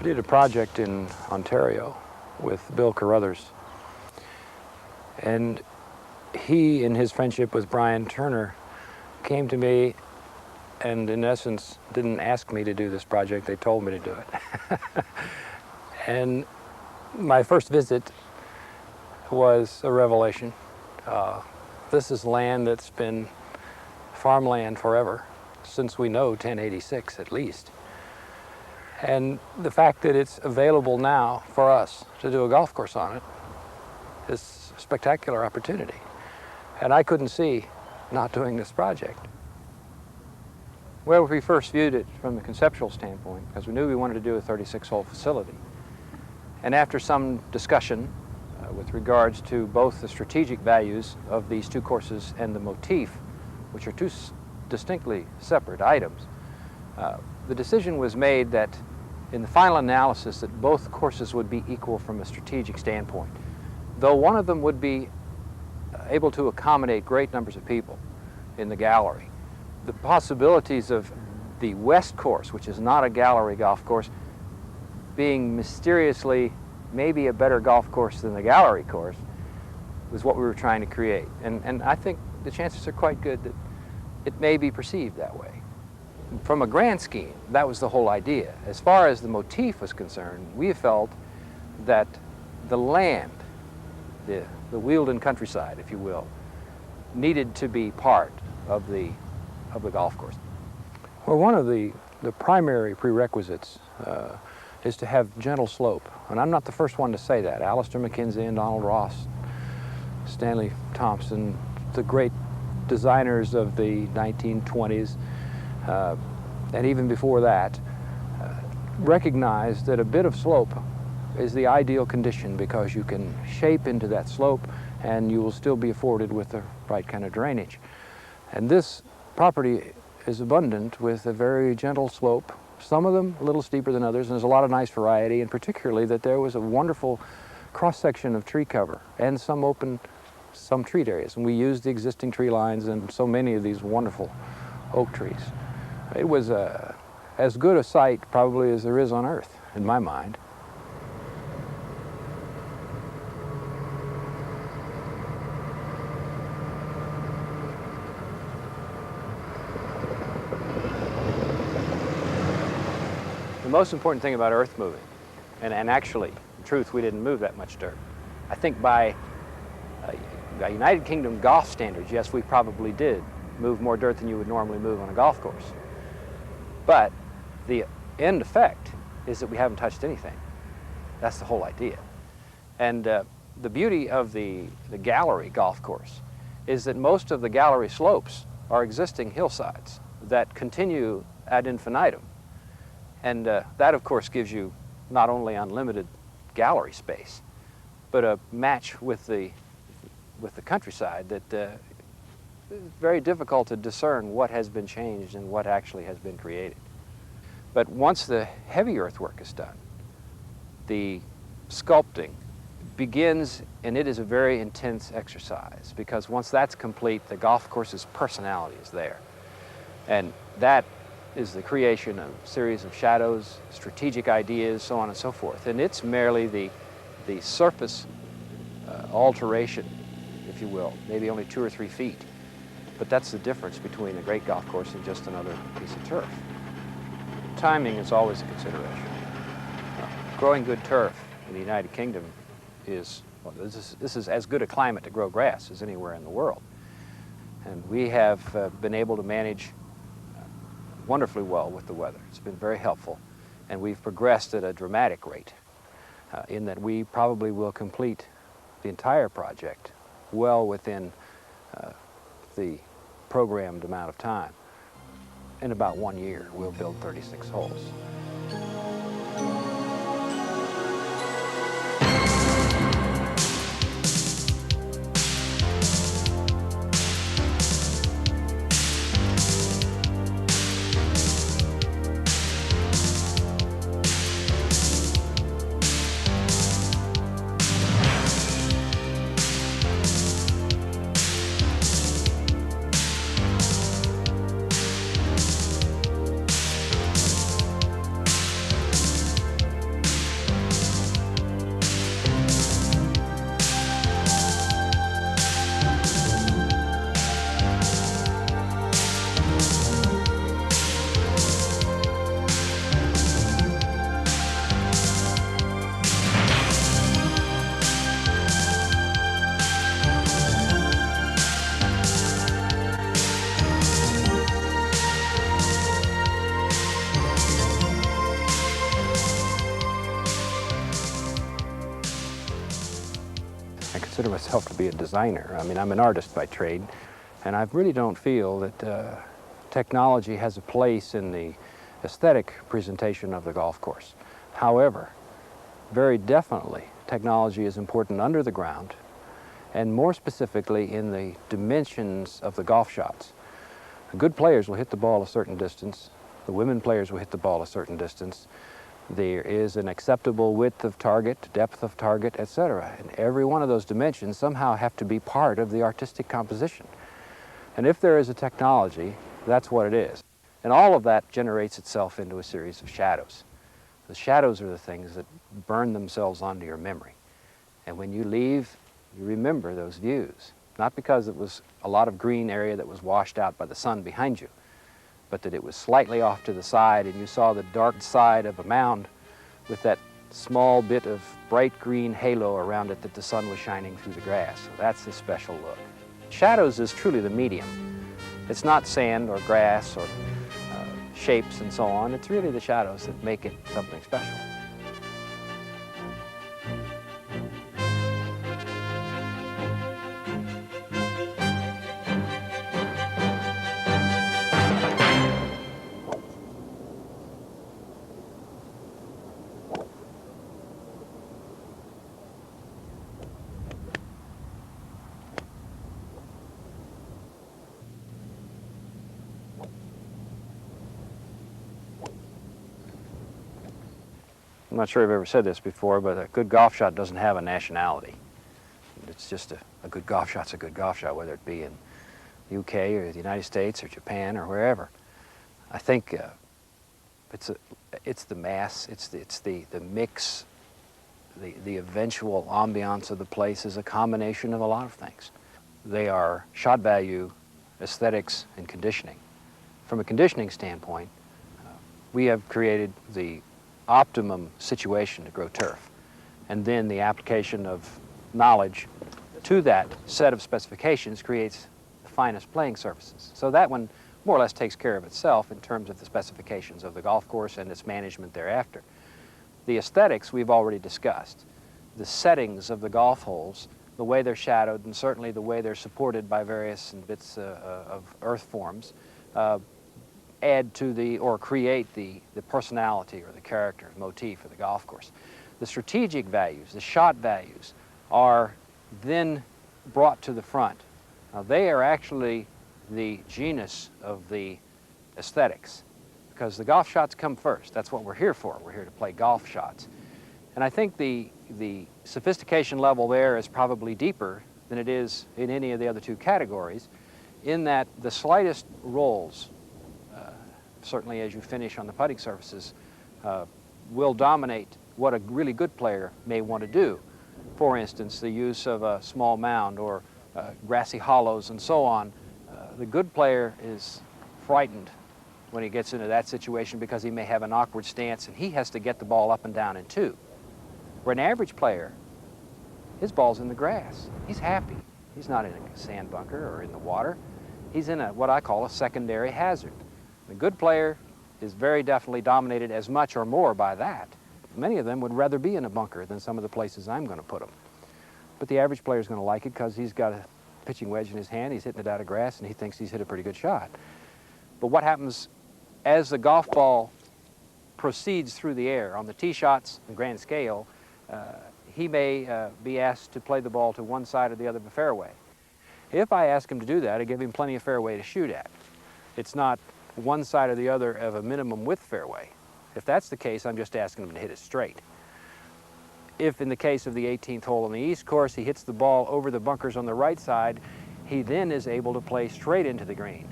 I did a project in Ontario with Bill Carruthers, and he, in his friendship with Brian Turner, came to me and in essence didn't ask me to do this project, they told me to do it. And my first visit was a revelation. This is land that's been farmland forever, since we know 1086 at least. And the fact that it's available now for us to do a golf course on it is a spectacular opportunity. And I couldn't see not doing this project. Well, we first viewed it from the conceptual standpoint because we knew we wanted to do a 36-hole facility. And after some discussion with regards to both the strategic values of these two courses and the motif, which are two distinctly separate items, the decision was made that in the final analysis that both courses would be equal from a strategic standpoint, though one of them would be able to accommodate great numbers of people in the gallery. The possibilities of the West course, which is not a gallery golf course, being mysteriously maybe a better golf course than the gallery course, was what we were trying to create. And I think the chances are quite good that it may be perceived that way. From a grand scheme, that was the whole idea. As far as the motif was concerned, we felt that the land, the Wealden countryside, if you will, needed to be part of the golf course. Well, one of the primary prerequisites is to have gentle slope. And I'm not the first one to say that. Alistair McKenzie and Donald Ross, Stanley Thompson, the great designers of the 1920s, and even before that, recognized that a bit of slope is the ideal condition because you can shape into that slope and you will still be afforded with the right kind of drainage. And this property is abundant with a very gentle slope, some of them a little steeper than others, and there's a lot of nice variety, and particularly that there was a wonderful cross-section of tree cover and some treat areas. And we used the existing tree lines and so many of these wonderful oak trees. It was as good a site probably as there is on earth, in my mind. The most important thing about earth moving, and actually, in truth, we didn't move that much dirt. I think by United Kingdom golf standards, yes, we probably did move more dirt than you would normally move on a golf course. But the end effect is that we haven't touched anything. That's the whole idea. And the beauty of the gallery golf course is that most of the gallery slopes are existing hillsides that continue ad infinitum. And that, of course, gives you not only unlimited gallery space, but a match with the countryside that it's very difficult to discern what has been changed and what actually has been created. But once the heavy earthwork is done, the sculpting begins, and it is a very intense exercise because once that's complete, the golf course's personality is there. And that is the creation of a series of shadows, strategic ideas, so on and so forth. And it's merely the surface alteration, if you will, maybe only 2 or 3 feet. But that's the difference between a great golf course and just another piece of turf. Timing is always a consideration. Growing good turf in the United Kingdom is, well, this is as good a climate to grow grass as anywhere in the world. And we have been able to manage wonderfully well with the weather. It's been very helpful, and we've progressed at a dramatic rate in that we probably will complete the entire project well within the programmed amount of time. In about 1 year, we'll build 36 holes. consider myself to be a designer. I mean, I'm an artist by trade, and I really don't feel that technology has a place in the aesthetic presentation of the golf course. However, very definitely, technology is important under the ground, and more specifically in the dimensions of the golf shots. The good players will hit the ball a certain distance. The women players will hit the ball a certain distance. There is an acceptable width of target, depth of target, etc. And every one of those dimensions somehow have to be part of the artistic composition. And if there is a technology, that's what it is. And all of that generates itself into a series of shadows. The shadows are the things that burn themselves onto your memory. And when you leave, you remember those views. Not because it was a lot of green area that was washed out by the sun behind you, but that it was slightly off to the side and you saw the dark side of a mound with that small bit of bright green halo around it that the sun was shining through the grass. So that's the special look. Shadows is truly the medium. It's not sand or grass or shapes and so on. It's really the shadows that make it something special. I'm not sure I've ever said this before, but a good golf shot doesn't have a nationality. It's just a good golf shot's a good golf shot, whether it be in the UK or the United States or Japan or wherever. I think it's the mass, it's the mix, the eventual ambiance of the place is a combination of a lot of things. They are shot value, aesthetics, and conditioning. From a conditioning standpoint, we have created the optimum situation to grow turf, and then the application of knowledge to that set of specifications creates the finest playing surfaces. So that one more or less takes care of itself in terms of the specifications of the golf course and its management thereafter. The aesthetics we've already discussed. The settings of the golf holes, the way they're shadowed, and certainly the way they're supported by various bits of earth forms, add to or create the personality or the character, motif of the golf course. The strategic values, the shot values, are then brought to the front. Now, they are actually the genus of the aesthetics, because the golf shots come first. That's what we're here for. We're here to play golf shots. And I think the sophistication level there is probably deeper than it is in any of the other two categories, in that the slightest rolls, certainly as you finish on the putting surfaces, will dominate what a really good player may want to do. For instance, the use of a small mound or grassy hollows and so on. The good player is frightened when he gets into that situation because he may have an awkward stance and he has to get the ball up and down in two. Where an average player, his ball's in the grass. He's happy. He's not in a sand bunker or in the water. He's in what I call a secondary hazard. The good player is very definitely dominated as much or more by that. Many of them would rather be in a bunker than some of the places I'm going to put them. But the average player is going to like it because he's got a pitching wedge in his hand, he's hitting it out of grass, and he thinks he's hit a pretty good shot. But what happens as the golf ball proceeds through the air on the tee shots and grand scale, he may be asked to play the ball to one side or the other of the fairway. If I ask him to do that, I give him plenty of fairway to shoot at. It's not one side or the other of a minimum width fairway. If that's the case, I'm just asking him to hit it straight. If in the case of the 18th hole on the East course, he hits the ball over the bunkers on the right side, he then is able to play straight into the green.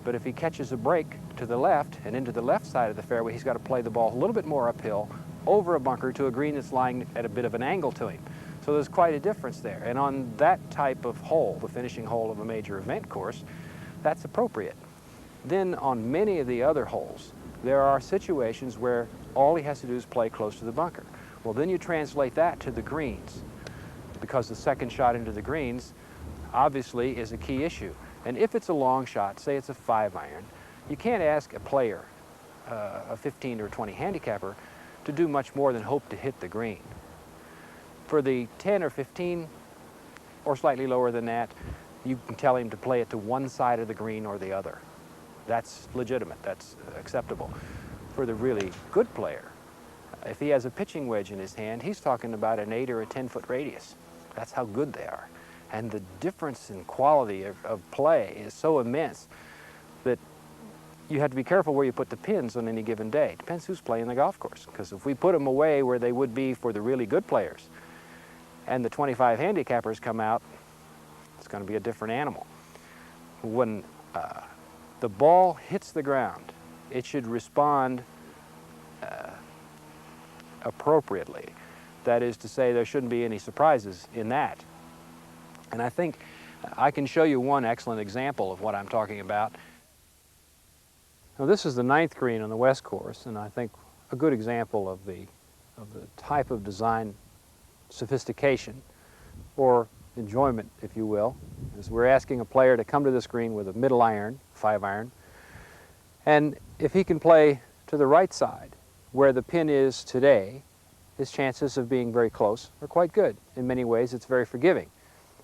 But if he catches a break to the left and into the left side of the fairway, he's got to play the ball a little bit more uphill over a bunker to a green that's lying at a bit of an angle to him. So there's quite a difference there. And on that type of hole, the finishing hole of a major event course, that's appropriate. Then on many of the other holes, there are situations where all he has to do is play close to the bunker. Well, then you translate that to the greens, because the second shot into the greens obviously is a key issue. And if it's a long shot, say it's a 5-iron, you can't ask a player, a 15 or 20 handicapper, to do much more than hope to hit the green. For the 10 or 15 or slightly lower than that, you can tell him to play it to one side of the green or the other. That's legitimate, that's acceptable. For the really good player, if he has a pitching wedge in his hand, he's talking about an 8 or a 10-foot radius. That's how good they are. And the difference in quality of play is so immense that you have to be careful where you put the pins on any given day. It depends who's playing the golf course. Because if we put them away where they would be for the really good players, and the 25 handicappers come out, it's going to be a different animal. When the ball hits the ground, it should respond appropriately. That is to say, there shouldn't be any surprises in that. And I think I can show you one excellent example of what I'm talking about. Now, this is the 9th green on the west course, and I think a good example of the type of design sophistication or enjoyment, if you will, is we're asking a player to come to this green with a middle iron, 5-iron, and if he can play to the right side where the pin is today, his chances of being very close are quite good. In many ways, it's very forgiving.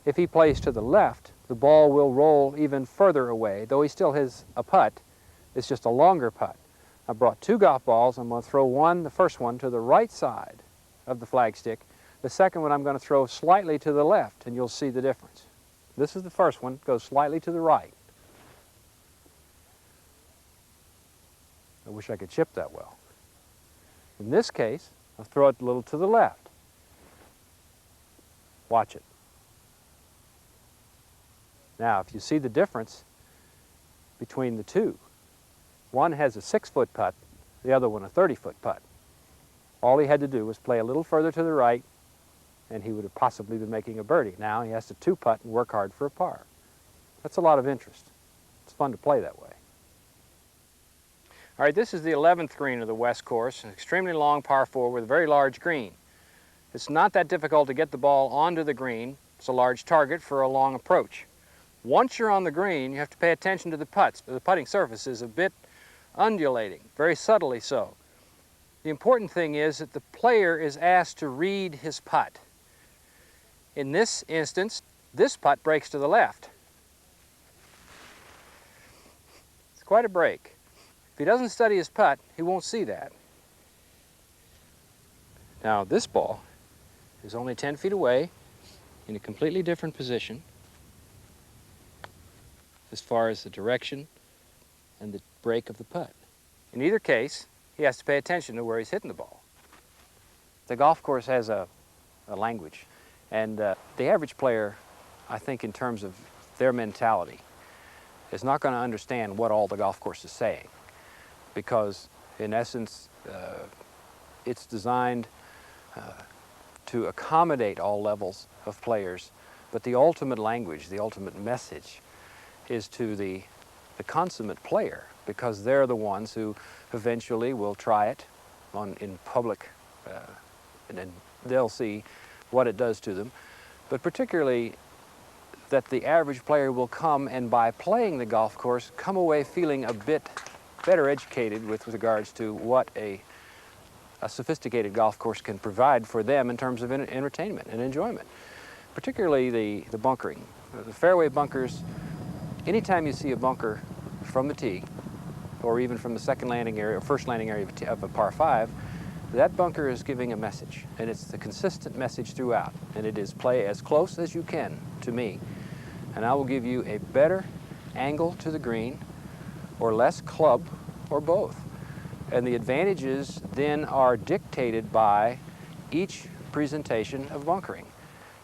If he plays to the left, the ball will roll even further away, though he still has a putt. It's just a longer putt. I brought 2 golf balls. I'm going to throw the first one, to the right side of the flagstick. The second one I'm going to throw slightly to the left, and you'll see the difference. This is the first one, goes slightly to the right. I wish I could chip that well. In this case, I'll throw it a little to the left. Watch it. Now, if you see the difference between the two, one has a 6-foot putt, the other one a 30-foot putt. All he had to do was play a little further to the right, and he would have possibly been making a birdie. Now he has to 2-putt and work hard for a par. That's a lot of interest. It's fun to play that way. All right, this is the 11th green of the west course, an extremely long par 4 with a very large green. It's not that difficult to get the ball onto the green. It's a large target for a long approach. Once you're on the green, you have to pay attention to the putts. The putting surface is a bit undulating, very subtly so. The important thing is that the player is asked to read his putt. In this instance, this putt breaks to the left. It's quite a break. If he doesn't study his putt, he won't see that. Now, this ball is only 10 feet away in a completely different position as far as the direction and the break of the putt. In either case, he has to pay attention to where he's hitting the ball. The golf course has a language, and the average player, I think in terms of their mentality, is not going to understand what all the golf course is saying, because in essence, it's designed to accommodate all levels of players, but the ultimate language, the ultimate message is to the consummate player, because they're the ones who eventually will try it in public, and then they'll see what it does to them. But particularly that the average player will come and, by playing the golf course, come away feeling a bit better educated with regards to what a sophisticated golf course can provide for them in terms of entertainment and enjoyment. Particularly the bunkering. The fairway bunkers, anytime you see a bunker from the tee, or even from the second landing area or first landing area of a par 5, that bunker is giving a message, and it's the consistent message throughout, and it is play as close as you can to me, and I will give you a better angle to the green, or less club, or both. And the advantages then are dictated by each presentation of bunkering.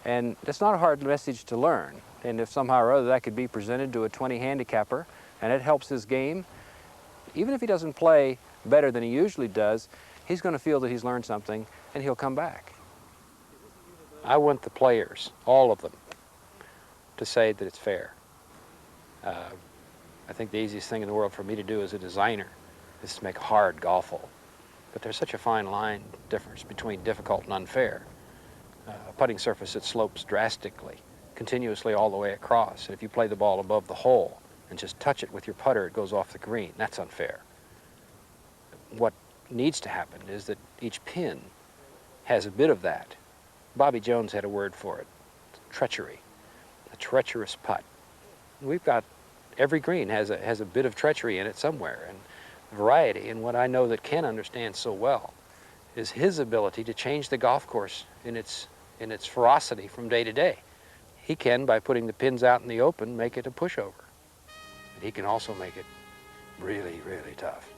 And it's not a hard message to learn, and if somehow or other that could be presented to a 20 handicapper, and it helps his game, even if he doesn't play better than he usually does, he's going to feel that he's learned something, and he'll come back. I want the players, all of them, to say that it's fair. I think the easiest thing in the world for me to do as a designer is to make a hard golf hole. But there's such a fine line difference between difficult and unfair. A putting surface that slopes drastically, continuously all the way across, and if you play the ball above the hole and just touch it with your putter, it goes off the green. That's unfair. What needs to happen is that each pin has a bit of that. Bobby Jones had a word for it, treachery. treacherous putt. We've got, every green has a bit of treachery in it somewhere, and variety. And what I know that Ken understands so well is his ability to change the golf course in its ferocity from day to day. He can, by putting the pins out in the open, make it a pushover. But he can also make it really, really tough.